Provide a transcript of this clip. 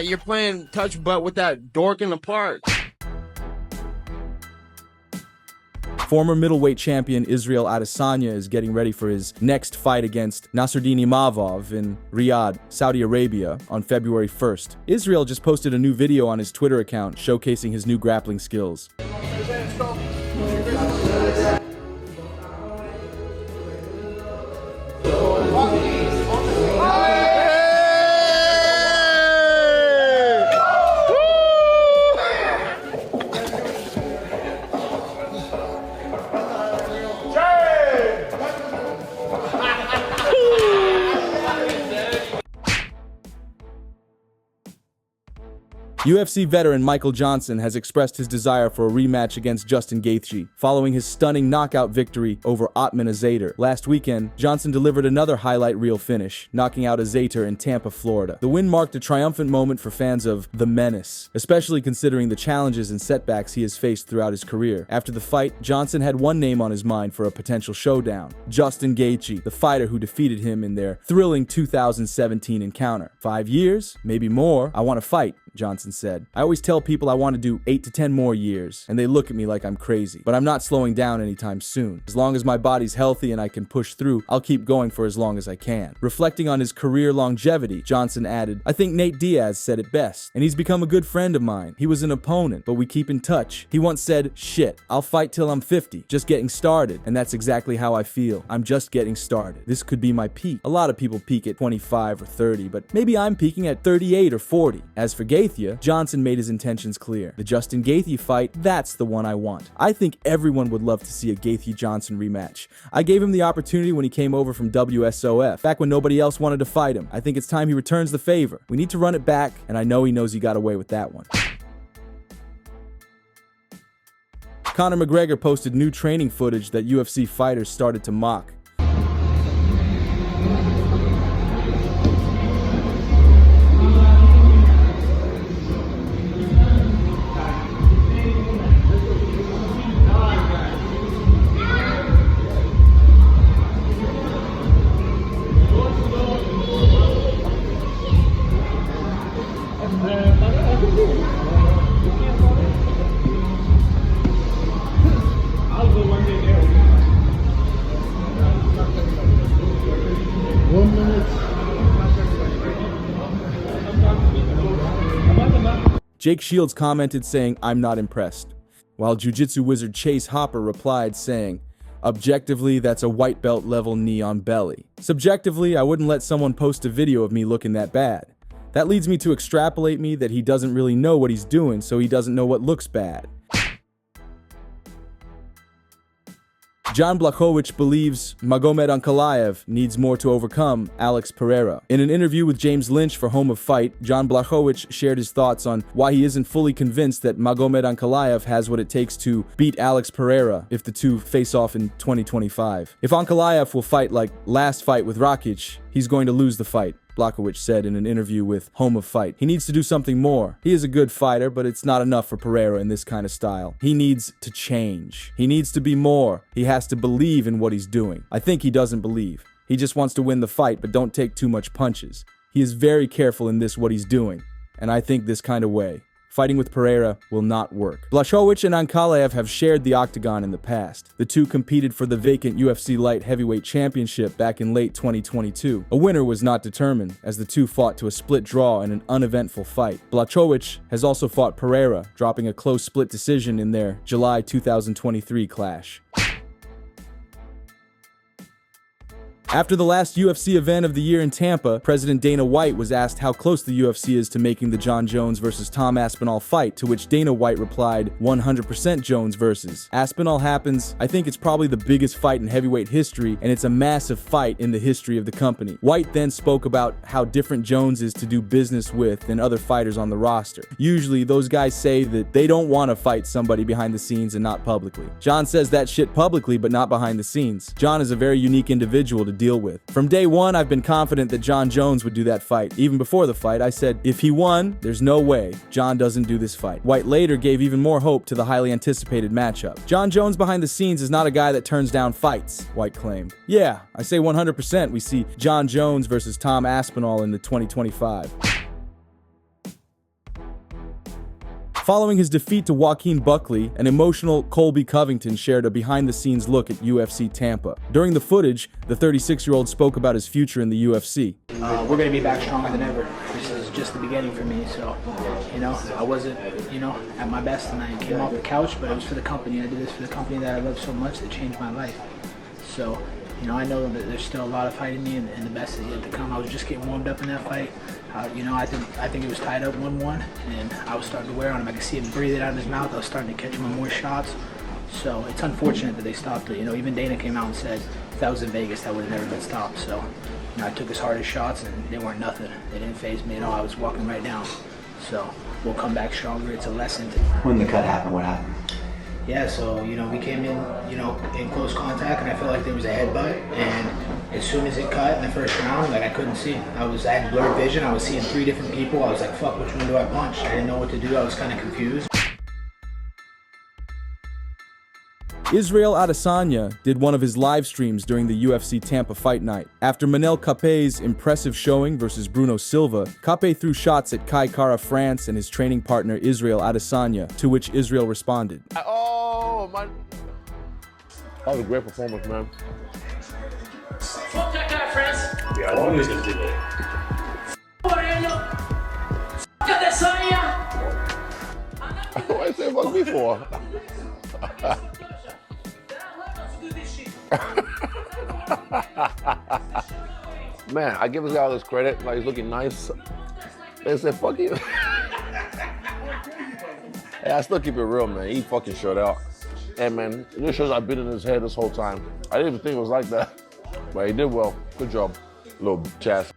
You're playing touch butt with that dork in the park. Former middleweight champion Israel Adesanya is getting ready for his next fight against Nasruddin Imavov in Riyadh, Saudi Arabia on February 1st. Israel just posted a new video on his Twitter account showcasing his new grappling skills. UFC veteran Michael Johnson has expressed his desire for a rematch against Justin Gaethje, following his stunning knockout victory over Ottman Azater. Last weekend, Johnson delivered another highlight reel finish, knocking out Azater in Tampa, Florida. The win marked a triumphant moment for fans of The Menace, especially considering the challenges and setbacks he has faced throughout his career. After the fight, Johnson had one name on his mind for a potential showdown: Justin Gaethje, the fighter who defeated him in their thrilling 2017 encounter. 5 years? Maybe more. I want to fight, Johnson said. I always tell people I want to do 8 to 10 more years, and they look at me like I'm crazy. But I'm not slowing down anytime soon. As long as my body's healthy and I can push through, I'll keep going for as long as I can. Reflecting on his career longevity, Johnson added, "I think Nate Diaz said it best, and he's become a good friend of mine. He was an opponent, but we keep in touch. He once said, 'Shit, I'll fight till I'm 50, just getting started.' And that's exactly how I feel. I'm just getting started. This could be my peak. A lot of people peak at 25 or 30, but maybe I'm peaking at 38 or 40. As for Gaethje, Johnson made his intentions clear. The Justin Gaethje fight, that's the one I want. I think everyone would love to see a Gaethje-Johnson rematch. I gave him the opportunity when he came over from WSOF, back when nobody else wanted to fight him. I think it's time he returns the favor. We need to run it back, and I know he knows he got away with that one." Conor McGregor posted new training footage that UFC fighters started to mock. Jake Shields commented saying, "I'm not impressed," while jiu-jitsu wizard Chase Hopper replied saying, "Objectively, that's a white belt level knee on belly. Subjectively, I wouldn't let someone post a video of me looking that bad. That leads me to extrapolate me that he doesn't really know what he's doing, so he doesn't know what looks bad." Jon Błachowicz believes Magomed Ankalaev needs more to overcome Alex Pereira. In an interview with James Lynch for Home of Fight, Jon Błachowicz shared his thoughts on why he isn't fully convinced that Magomed Ankalaev has what it takes to beat Alex Pereira if the two face off in 2025. If Ankalaev will fight like last fight with Rakic, he's going to lose the fight, Błachowicz said in an interview with Home of Fight. He needs to do something more. He is a good fighter, but it's not enough for Pereira in this kind of style. He needs to change. He needs to be more. He has to believe in what he's doing. I think he doesn't believe. He just wants to win the fight, but don't take too much punches. He is very careful in this what he's doing, and I think this kind of way. Fighting with Pereira will not work. Błachowicz and Ankalaev have shared the octagon in the past. The two competed for the vacant UFC Light Heavyweight Championship back in late 2022. A winner was not determined, as the two fought to a split draw in an uneventful fight. Błachowicz has also fought Pereira, dropping a close split decision in their July 2023 clash. After the last UFC event of the year in Tampa, President Dana White was asked how close the UFC is to making the Jon Jones versus Tom Aspinall fight, to which Dana White replied, 100% Jones versus. Aspinall happens, I think it's probably the biggest fight in heavyweight history, and it's a massive fight in the history of the company. White then spoke about how different Jones is to do business with than other fighters on the roster. Usually, those guys say that they don't want to fight somebody behind the scenes and not publicly. Jon says that shit publicly, but not behind the scenes. Jon is a very unique individual to deal with. From day one, I've been confident that Jon Jones would do that fight. Even before the fight, I said, if he won, there's no way Jon doesn't do this fight. White later gave even more hope to the highly anticipated matchup. Jon Jones behind the scenes is not a guy that turns down fights, White claimed. Yeah, I say 100% we see Jon Jones versus Tom Aspinall in the 2025. Following his defeat to Joaquin Buckley, an emotional Colby Covington shared a behind-the-scenes look at UFC Tampa. During the footage, the 36-year-old spoke about his future in the UFC. We're going to be back stronger than ever. This is just the beginning for me. So, I wasn't, at my best tonight. I came off the couch, but it was for the company. I did this for the company that I love so much that changed my life. So, I know that there's still a lot of fight in me, and the best is yet to come. I was just getting warmed up in that fight. I think it was tied up 1-1, and I was starting to wear on him. I could see him breathing out of his mouth. I was starting to catch him on more shots. So it's unfortunate that they stopped it. Even Dana came out and said if that was in Vegas, that would have never been stopped. So, I took his hardest shots, and they weren't nothing. They didn't faze me at all. I was walking right down. So we'll come back stronger. It's a lesson. When the cut happened, what happened? Yeah, so, we came in, in close contact, and I felt like there was a headbutt, and as soon as it cut in the first round, I couldn't see. I had blurred vision. I was seeing 3 different people. I was like, fuck, which one do I punch? I didn't know what to do. I was kind of confused. Israel Adesanya did one of his live streams during the UFC Tampa fight night. After Manel Kape's impressive showing versus Bruno Silva, Kape threw shots at Kai Kara France and his training partner Israel Adesanya, to which Israel responded. Oh, man. That was a great performance, man. Fuck that guy, France. Yeah, I knew he was going to do that. Fuck Adesanya. Why you say fuck me for? Man, I give this guy all this credit, like he's looking nice. They said, fuck you. Hey, I still keep it real, man. He fucking showed out. And man, it just shows I've been in his head this whole time. I didn't even think it was like that. But he did well. Good job, little chast.